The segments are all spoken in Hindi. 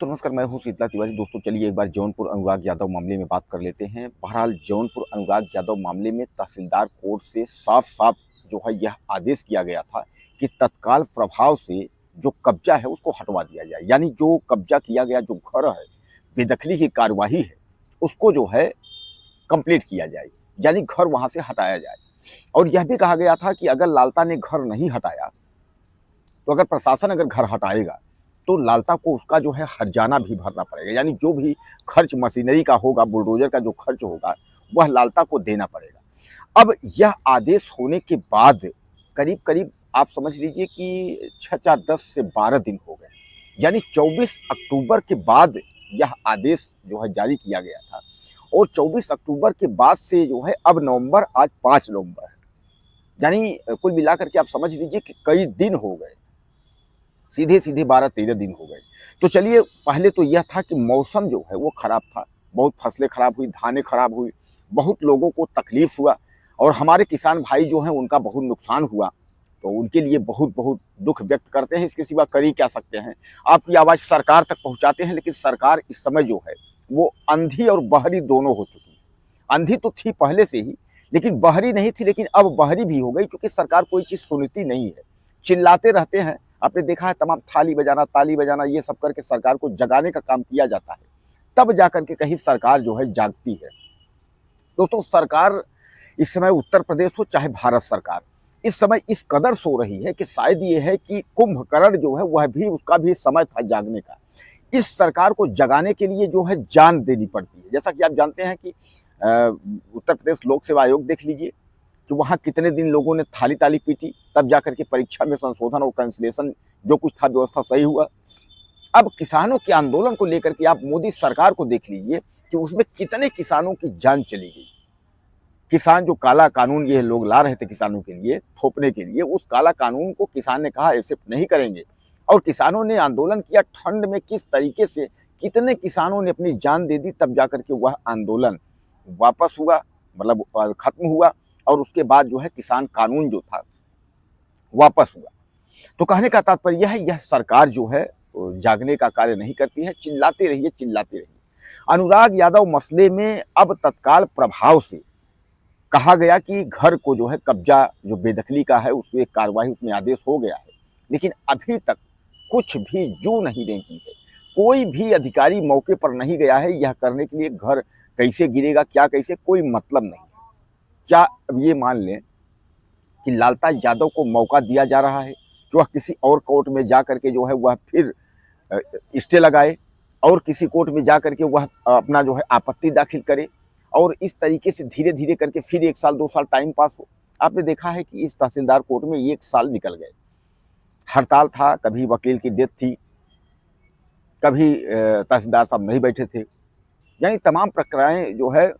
तो नमस्कार, मैं हूं शीतला तिवारी। दोस्तों चलिए एक बार जौनपुर अनुराग यादव मामले में बात कर लेते हैं। बहरहाल जौनपुर अनुराग यादव मामले में तहसीलदार कोर्ट से साफ साफ जो है यह आदेश किया गया था कि तत्काल प्रभाव से जो कब्जा है उसको हटवा दिया जाए। यानी जो कब्जा किया गया जो घर है, बेदखली की कार्यवाही है, उसको जो है कंप्लीट किया जाए, यानी घर वहां से हटाया जाए। और यह भी कहा गया था कि अगर लालता ने घर नहीं हटाया तो अगर प्रशासन अगर घर हटाएगा तो लालता को उसका जो है हर्जाना भी भरना पड़ेगा। यानी जो भी खर्च मशीनरी का होगा, बुलडोजर का जो खर्च होगा, वह लालता को देना पड़ेगा। अब यह आदेश होने के बाद करीब करीब आप समझ लीजिए कि 6-4-10 से 12 दिन हो गए। यानी 24 अक्टूबर के बाद यह आदेश जो है जारी किया गया था। और 24 अक्टूबर के बाद से जो है अब नवंबर, आज 5 नवंबर है, यानी कुल मिलाकर के आप समझ लीजिए कि कई दिन हो गए, सीधे सीधे 12-13 दिन हो गए। तो चलिए, पहले तो यह था कि मौसम जो है वो खराब था, बहुत फसलें खराब हुई, धानें खराब हुई, बहुत लोगों को तकलीफ हुआ और हमारे किसान भाई जो हैं उनका बहुत नुकसान हुआ। तो उनके लिए बहुत बहुत दुख व्यक्त करते हैं। इसके सिवा कर ही क्या सकते हैं। आपकी आवाज़ सरकार तक पहुंचाते हैं, लेकिन सरकार इस समय जो है वो अंधी और बहरी दोनों हो चुकी है। अंधी तो थी पहले से ही, लेकिन बहरी नहीं थी, लेकिन अब बहरी भी हो गई, क्योंकि सरकार कोई चीज़ सुनती नहीं है, चिल्लाते रहते हैं। आपने देखा है तमाम थाली बजाना, ताली बजाना, ये सब करके सरकार को जगाने का काम किया जाता है, तब जाकर के कहीं सरकार जो है जागती है। दोस्तों, सरकार इस समय उत्तर प्रदेश हो चाहे भारत सरकार, इस समय इस कदर सो रही है कि शायद ये है कि कुंभकर्ण जो है वह भी, उसका भी समय था जागने का। इस सरकार को जगाने के लिए जो है जान देनी पड़ती है। जैसा कि आप जानते हैं कि उत्तर प्रदेश लोक सेवा आयोग देख लीजिए कि वहाँ कितने दिन लोगों ने थाली ताली पीटी, तब जाकर के परीक्षा में संशोधन और कैंसिलेशन जो कुछ था व्यवस्था सही हुआ। अब किसानों के आंदोलन को लेकर के आप मोदी सरकार को देख लीजिए कि उसमें कितने किसानों की जान चली गई। किसान जो काला कानून ये लोग ला रहे थे किसानों के लिए थोपने के लिए, उस काला कानून को किसान ने कहा एक्सेप्ट नहीं करेंगे। और किसानों ने आंदोलन किया ठंड में, किस तरीके से कितने किसानों ने अपनी जान दे दी, तब जाकर के वह आंदोलन वापस हुआ, मतलब खत्म हुआ। और उसके बाद जो है किसान कानून जो था वापस हुआ। तो कहने का तात्पर्य है, यह सरकार जो है जागने का कार्य नहीं करती है, चिल्लाते रहिए चिल्लाते रहिए। अनुराग यादव मसले में अब तत्काल प्रभाव से कहा गया कि घर को जो है कब्जा जो बेदखली का है उसमें कार्रवाई, उसमें आदेश हो गया है, लेकिन अभी तक कुछ भी जू नहीं रेंगी है। कोई भी अधिकारी मौके पर नहीं गया है यह करने के लिए घर कैसे गिरेगा, क्या कैसे, कोई मतलब नहीं है। क्या अब ये मान लें कि लालता यादव को मौका दिया जा रहा है कि वह किसी और कोर्ट में जा करके जो है वह फिर स्टे लगाए और किसी कोर्ट में जा करके वह अपना जो है आपत्ति दाखिल करे और इस तरीके से धीरे धीरे करके फिर 1 साल 2 साल टाइम पास हो। आपने देखा है कि इस तहसीलदार कोर्ट में 1 साल निकल गए। हड़ताल था, कभी वकील की डेथ थी, कभी तहसीलदार साहब नहीं बैठे थे, यानी तमाम प्रक्रियाएं जो है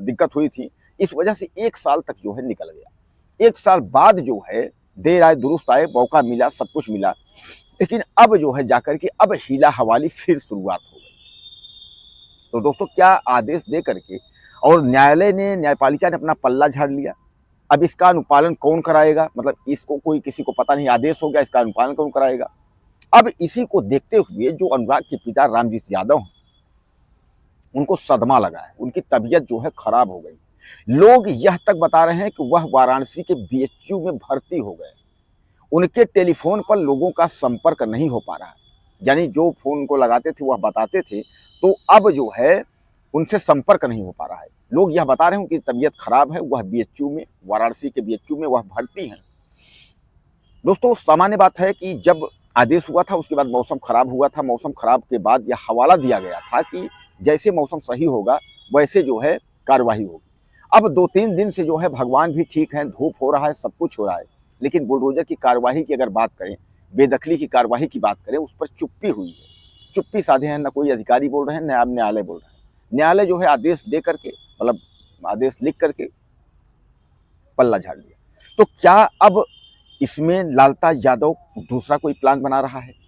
दिक्कत हुई थी। इस वजह से 1 साल तक जो है निकल गया। 1 साल बाद जो है देर आए दुरुस्त आए, मौका मिला, सब कुछ मिला, लेकिन अब जो है जाकर के अब हीला हवाली फिर शुरुआत हो गई। तो दोस्तों, क्या आदेश दे करके और न्यायालय ने, न्यायपालिका ने अपना पल्ला झाड़ लिया। अब इसका अनुपालन कौन कराएगा, मतलब इसको कोई, किसी को पता नहीं, आदेश हो गया, इसका अनुपालन कौन कराएगा। अब इसी को देखते हुए जो अनुराग के पिता रामजी यादव हैं, उनको सदमा लगा है, उनकी तबीयत जो है खराब हो गई। लोग यह तक बता रहे हैं कि वह वाराणसी के बीएचयू में भर्ती हो गए। उनके टेलीफोन पर लोगों का संपर्क नहीं हो पा रहा है, यानी जो फोन को लगाते थे वह बताते थे, तो अब जो है उनसे संपर्क नहीं हो पा रहा है। लोग यह बता रहे हैं उनकी तबीयत खराब है, वह बीएचयू में, वाराणसी के बीएचयू में वह भर्ती हैं। दोस्तों, सामान्य बात है कि जब आदेश हुआ था उसके बाद मौसम खराब हुआ था। मौसम खराब के बाद यह हवाला दिया गया था कि जैसे मौसम सही होगा वैसे जो है कार्यवाही होगी। अब 2-3 दिन से जो है भगवान भी ठीक है, धूप हो रहा है, सब कुछ हो रहा है, लेकिन बुलडोजर की कार्यवाही की अगर बात करें, बेदखली की कार्यवाही की बात करें, उस पर चुप्पी हुई है। चुप्पी साधे हैं, न कोई अधिकारी बोल रहे हैं, न न्यायालय बोल रहे हैं। न्यायालय जो है आदेश दे करके, मतलब आदेश लिख करके पल्ला झाड़ लिया। तो क्या अब इसमें लालता यादव दूसरा कोई प्लान बना रहा है?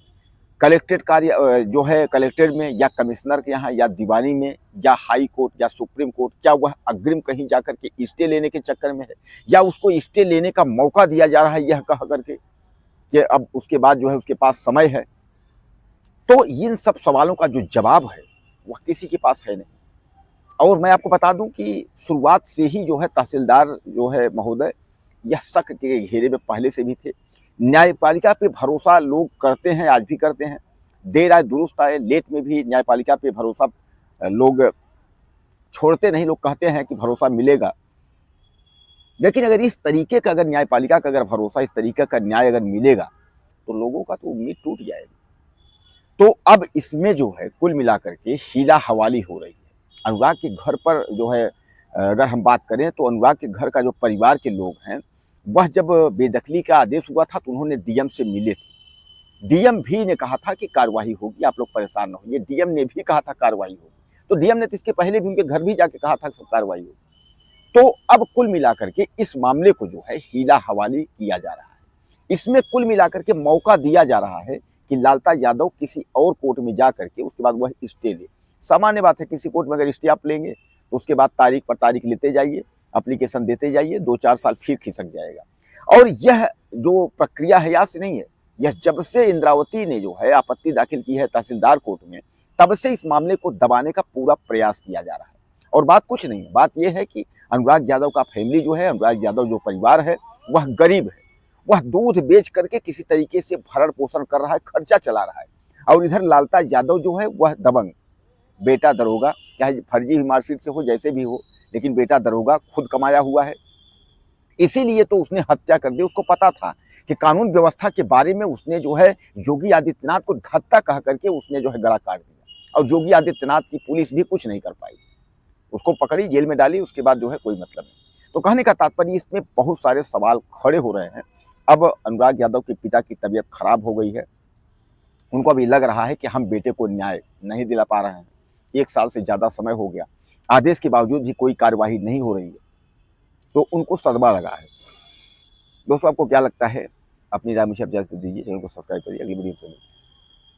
कलेक्ट्रेट कार्य जो है, कलेक्ट्रेट में या कमिश्नर के यहाँ या दीवानी में या हाई कोर्ट या सुप्रीम कोर्ट, क्या वह अग्रिम कहीं जाकर के स्टे लेने के चक्कर में है, या उसको स्टे लेने का मौका दिया जा रहा है यह कह करके कि अब उसके बाद जो है उसके पास समय है? तो इन सब सवालों का जो जवाब है वह किसी के पास है नहीं। और मैं आपको बता दूं कि शुरुआत से ही जो है तहसीलदार जो है महोदय यह शक के घेरे में पहले से भी थे। न्यायपालिका पे भरोसा लोग करते हैं, आज भी करते हैं। देर आए दुरुस्त आए, लेट में भी न्यायपालिका पे भरोसा लोग छोड़ते नहीं। लोग कहते हैं कि भरोसा मिलेगा, लेकिन अगर इस तरीके का अगर न्यायपालिका का अगर भरोसा, इस तरीके का न्याय अगर मिलेगा तो लोगों का तो उम्मीद टूट जाएगी। तो अब इसमें जो है कुल मिलाकर के हीला हवाली हो रही है। अनुराग के घर पर जो है अगर हम बात करें तो अनुराग के घर का जो परिवार के लोग हैं वह जब बेदखली का आदेश हुआ था तो उन्होंने डीएम से मिले थे। डीएम भी ने कहा था कि कार्रवाई होगी, आप लोग परेशान न होइए। डीएम ने भी कहा था कार्रवाई होगी, तो डीएम ने तो इसके पहले भी उनके घर भी जाके कहा था कि कार्रवाई होगी। तो अब कुल मिलाकर के इस मामले को जो है हीला हवाली किया जा रहा है। इसमें कुल मिलाकर के मौका दिया जा रहा है कि लालता यादव किसी और कोर्ट में जा करके उसके बाद वह स्टे ले। सामान्य बात है, किसी कोर्ट में अगर स्टे आप लेंगे तो उसके बाद तारीख पर तारीख लेते जाइए, एप्लीकेशन देते जाइए, 2-4 साल फिर खिसक जाएगा। और यह जो प्रक्रिया है आज से नहीं है, यह जब से इंद्रावती ने जो है आपत्ति दाखिल की है तहसीलदार कोर्ट में, तब से इस मामले को दबाने का पूरा प्रयास किया जा रहा है। और बात कुछ नहीं है, बात यह है कि अनुराग यादव का फैमिली जो है, अनुराग यादव जो परिवार है वह गरीब है। वह दूध बेच करके किसी तरीके से भरण पोषण कर रहा है, खर्चा चला रहा है। और इधर लालता यादव जो है वह दबंग, बेटा दरोगा, चाहे फर्जी मार्कशीट से हो जैसे भी हो, लेकिन बेटा दरोगा, खुद कमाया हुआ है। इसीलिए तो उसने हत्या कर दी। उसको पता था कि कानून व्यवस्था के बारे में उसने जो है योगी आदित्यनाथ को धत्ता कह करके उसने जो है गला काट दिया। और योगी आदित्यनाथ की पुलिस भी कुछ नहीं कर पाई, उसको पकड़ी, जेल में डाली, उसके बाद जो है कोई मतलब नहीं। तो कहने का तात्पर्य इसमें बहुत सारे सवाल खड़े हो रहे हैं। अब अनुराग यादव के पिता की तबीयत खराब हो गई है। उनको अभी लग रहा है कि हम बेटे को न्याय नहीं दिला पा रहे हैं। 1 साल से ज़्यादा समय हो गया, आदेश के बावजूद भी कोई कार्यवाही नहीं हो रही है, तो उनको सदमा लगा है। दोस्तों, आपको क्या लगता है? अपनी राय मुझे आप जल्द से दीजिए। चैनल को सब्सक्राइब करिए। अगली वीडियो में मिलते हैं।